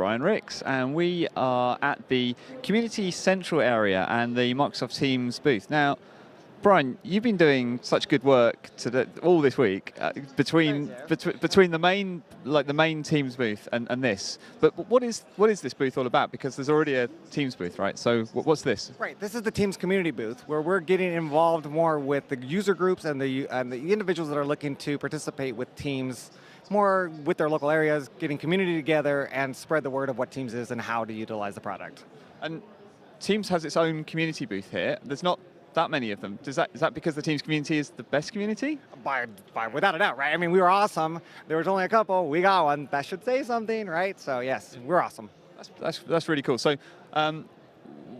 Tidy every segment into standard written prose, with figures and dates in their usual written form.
Brian Ricks, and we are at the Community Central area and the Microsoft Teams booth. Now, Brian, you've been doing such good work all this week between the main Teams booth and this. But what is this booth all about? Because there's already a Teams booth, right? So what's this? Right. This is the Teams community booth where we're getting involved more with the user groups and the individuals that are looking to participate with Teams more with their local areas, getting community together and spread the word of what Teams is and how to utilize the product. And Teams has its own community booth here. There's not that many of them. Is that because the Teams community is the best community? By without a doubt, right? I mean, we were awesome. There was only a couple. We got one. That should say something, right? So yes, we're awesome. That's really cool. So,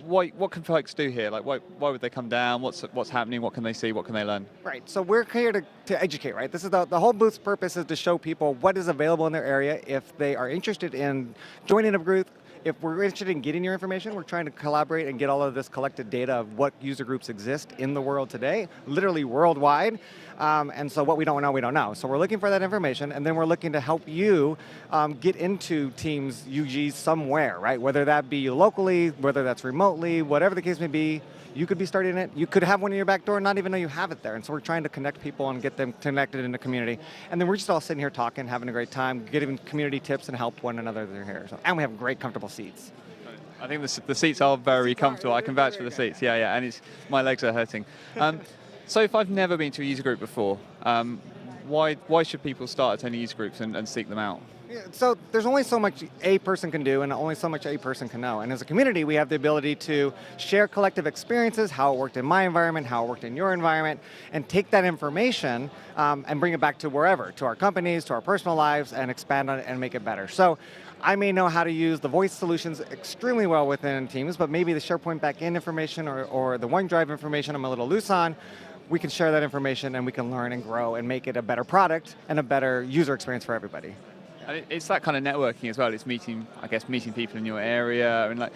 what can folks do here? Like, why would they come down? What's happening? What can they see? What can they learn? Right. So we're here to educate, right? This is the whole booth's purpose is to show people what is available in their area if they are interested in joining a group. If we're interested in getting your information, we're trying to collaborate and get all of this collected data of what user groups exist in the world today, literally worldwide. And so what we don't know, we don't know. So we're looking for that information, and then we're looking to help you get into Teams UG somewhere, right? Whether that be locally, whether that's remotely, whatever the case may be, you could be starting it. You could have one in your back door and not even know you have it there. And so we're trying to connect people and get them connected in the community. And then we're just all sitting here talking, having a great time, giving community tips and help one another that are here. So, and we have great, comfortable seats. I think the seats are very comfortable. I can vouch for the seats. Yeah, and my legs are hurting. So if I've never been to a user group before, why should people start attending user groups and seek them out? Yeah, so there's only so much a person can do and only so much a person can know. And as a community, we have the ability to share collective experiences, how it worked in my environment, how it worked in your environment, and take that information and bring it back to wherever, to our companies, to our personal lives, and expand on it and make it better. So I may know how to use the voice solutions extremely well within Teams, but maybe the SharePoint backend information or the OneDrive information I'm a little loose on. We can share that information and we can learn and grow and make it a better product and a better user experience for everybody. And it's that kind of networking as well. It's meeting people in your area, and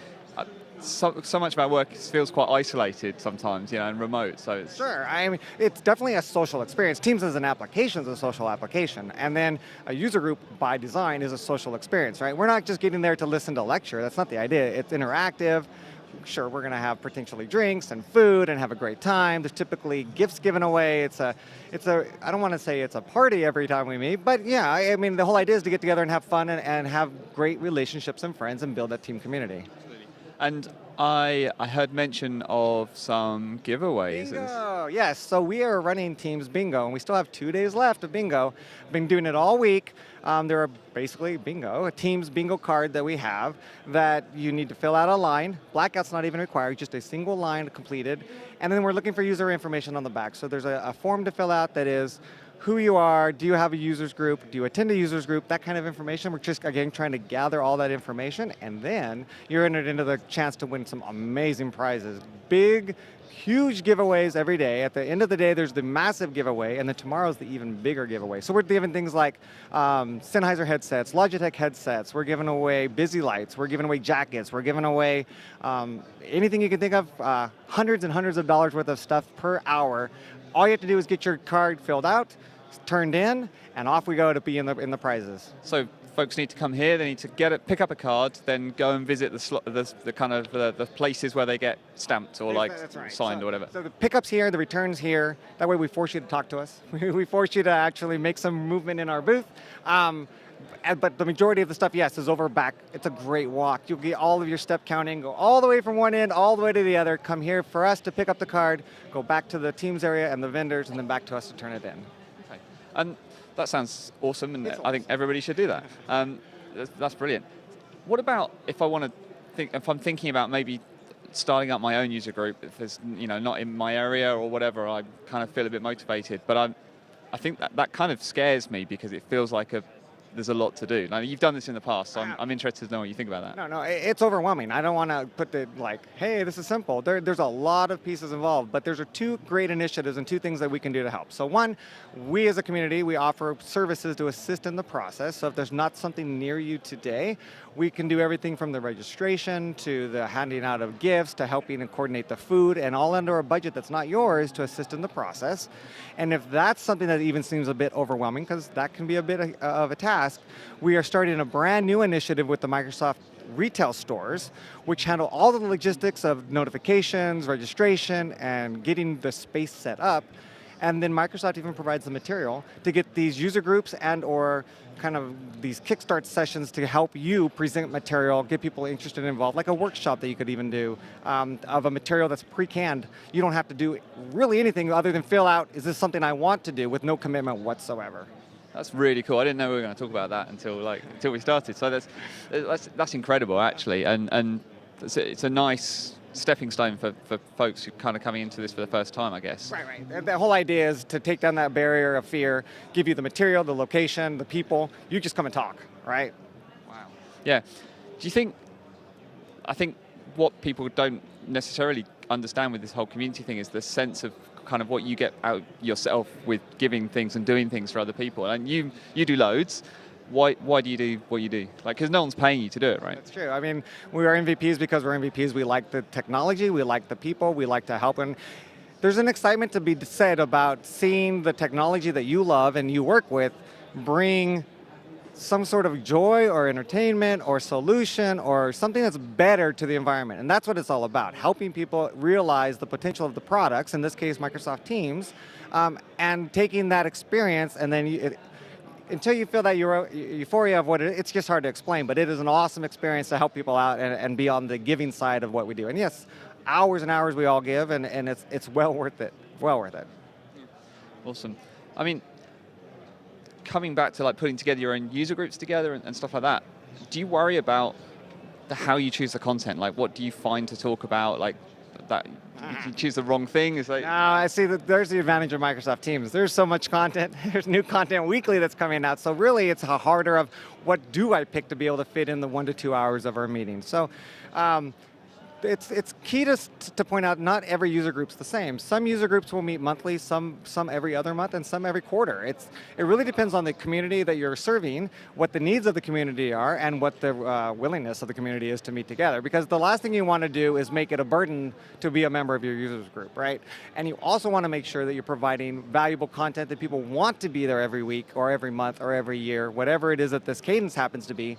so much of our work feels quite isolated sometimes, and remote. So it's sure. I mean, it's definitely a social experience. Teams as an application is a social application, and then a user group by design is a social experience, right? We're not just getting there to listen to lecture. That's not the idea. It's interactive. Sure, we're going to have potentially drinks and food and have a great time. There's typically gifts given away. I don't want to say it's a party every time we meet, but yeah, I mean, the whole idea is to get together and have fun and have great relationships and friends and build that team community. And I heard mention of some giveaways. Bingo, yes. So we are running Teams Bingo, and we still have 2 days left of Bingo. Been doing it all week. There are basically bingo, a Teams bingo card that we have that you need to fill out a line. Blackout's not even required, just a single line completed. And then we're looking for user information on the back. So there's a form to fill out that is who you are, do you have a users group, do you attend a users group, that kind of information. We're just, again, trying to gather all that information, and then you're entered into the chance to win some amazing prizes. Big, huge giveaways every day. At the end of the day, there's the massive giveaway, and then tomorrow's the even bigger giveaway. So we're giving things like Sennheiser headsets, Logitech headsets, we're giving away Busy Lights, we're giving away jackets, we're giving away anything you can think of, hundreds and hundreds of dollars worth of stuff per hour. All you have to do is get your card filled out, turned in, and off we go to be in the prizes. So folks need to come here. They need to pick up a card, then go and visit the places where they get stamped or signed or whatever. So the pickups here, the returns here. That way we force you to talk to us. We force you to actually make some movement in our booth. But the majority of the stuff, yes, is over back. It's a great walk. You'll get all of your step counting, go all the way from one end, all the way to the other, come here for us to pick up the card, go back to the Teams area and the vendors, and then back to us to turn it in. Okay. And that sounds awesome, and awesome. I think everybody should do that. That's brilliant. What about if I'm thinking about maybe starting up my own user group, if it's not in my area or whatever, I kind of feel a bit motivated, but I think that kind of scares me because it feels like there's a lot to do. Now, you've done this in the past, so I'm interested to know what you think about that. No, it's overwhelming. I don't want to put it like, hey, this is simple. There's a lot of pieces involved, but there's two great initiatives and two things that we can do to help. So one, we as a community, we offer services to assist in the process. So if there's not something near you today, we can do everything from the registration to the handing out of gifts to helping and coordinate the food, and all under a budget that's not yours to assist in the process. And if that's something that even seems a bit overwhelming, because that can be a bit of a task, task, we are starting a brand new initiative with the Microsoft retail stores, which handle all the logistics of notifications, registration, and getting the space set up. And then Microsoft even provides the material to get these user groups and or kind of these kickstart sessions to help you present material, get people interested and involved, like a workshop that you could even do of a material that's pre-canned. You don't have to do really anything other than fill out, is this something I want to do, with no commitment whatsoever. That's really cool. I didn't know we were going to talk about that until we started. So that's incredible, actually, and it's a nice stepping stone for folks who kind of coming into this for the first time, I guess. Right. And the whole idea is to take down that barrier of fear, give you the material, the location, the people. You just come and talk, right? Wow. Yeah. Do you think? I think what people don't necessarily understand with this whole community thing is the sense of kind of what you get out yourself with giving things and doing things for other people. And you do loads. Why do you do what you do? Like, because no one's paying you to do it, right? That's true. I mean, we are MVPs because we're MVPs. We like the technology, we like the people, we like to help. And there's an excitement to be said about seeing the technology that you love and you work with bring some sort of joy or entertainment or solution or something that's better to the environment. And that's what it's all about, helping people realize the potential of the products, in this case Microsoft Teams, and taking that experience and then until you feel that euphoria of what it's just hard to explain, but it is an awesome experience to help people out and be on the giving side of what we do. And yes, hours and hours we all give, and it's well worth it. Well worth it. Awesome. I mean, coming back to like putting together your own user groups together and stuff like that, do you worry about how you choose the content? Like, what do you find to talk about? Like, that you choose the wrong thing? It's like, no, I see that there's the advantage of Microsoft Teams. There's so much content. There's new content weekly that's coming out. So really, it's a harder of what do I pick to be able to fit in the 1 to 2 hours of our meeting. So. It's key to point out not every user group's the same. Some user groups will meet monthly, some every other month, and some every quarter. It really depends on the community that you're serving, what the needs of the community are, and what the willingness of the community is to meet together. Because the last thing you want to do is make it a burden to be a member of your users group, right? And you also want to make sure that you're providing valuable content that people want to be there every week or every month or every year, whatever it is that this cadence happens to be,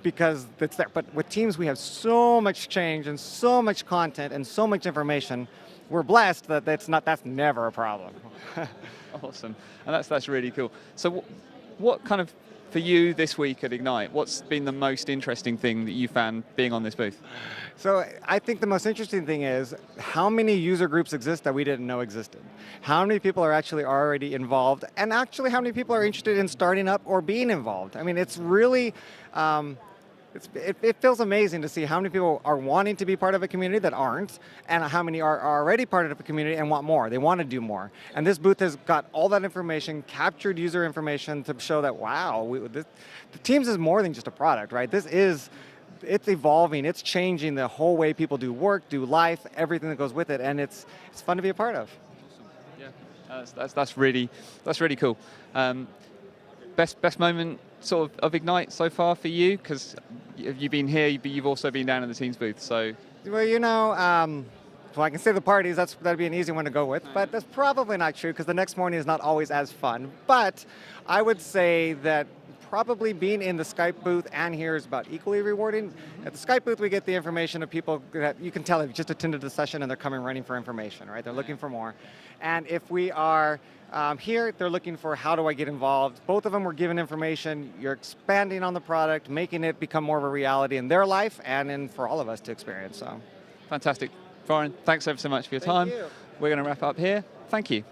because it's there. But with Teams, we have so much change and so much content and so much information. We're blessed that that's never a problem. Awesome, and that's really cool. So what kind of, for you this week at Ignite, what's been the most interesting thing that you found being on this booth? So I think the most interesting thing is how many user groups exist that we didn't know existed. How many people are actually already involved, and actually how many people are interested in starting up or being involved. I mean, it's really, it feels amazing to see how many people are wanting to be part of a community that aren't, and how many are already part of a community and want more. They want to do more. And this booth has got all that information, captured user information to show that, wow, the Teams is more than just a product, right? It's evolving, it's changing the whole way people do work, do life, everything that goes with it, and it's fun to be a part of. Awesome. Yeah, that's really cool. Best moment sort of Ignite so far for you? Because you've been here, but you've also been down in the Teams booth, so. Well, you know, well, I can say the parties, that'd be an easy one to go with, but that's probably not true because the next morning is not always as fun. But I would say that probably being in the Skype booth and here is about equally rewarding. At the Skype booth, we get the information of people that you can tell have just attended the session and they're coming running for information, right? They're looking for more. And if we are here, they're looking for how do I get involved. Both of them were given information. You're expanding on the product, making it become more of a reality in their life and for all of us to experience. So, fantastic. Warren, thanks ever so much for your time. Thank you. We're going to wrap up here. Thank you.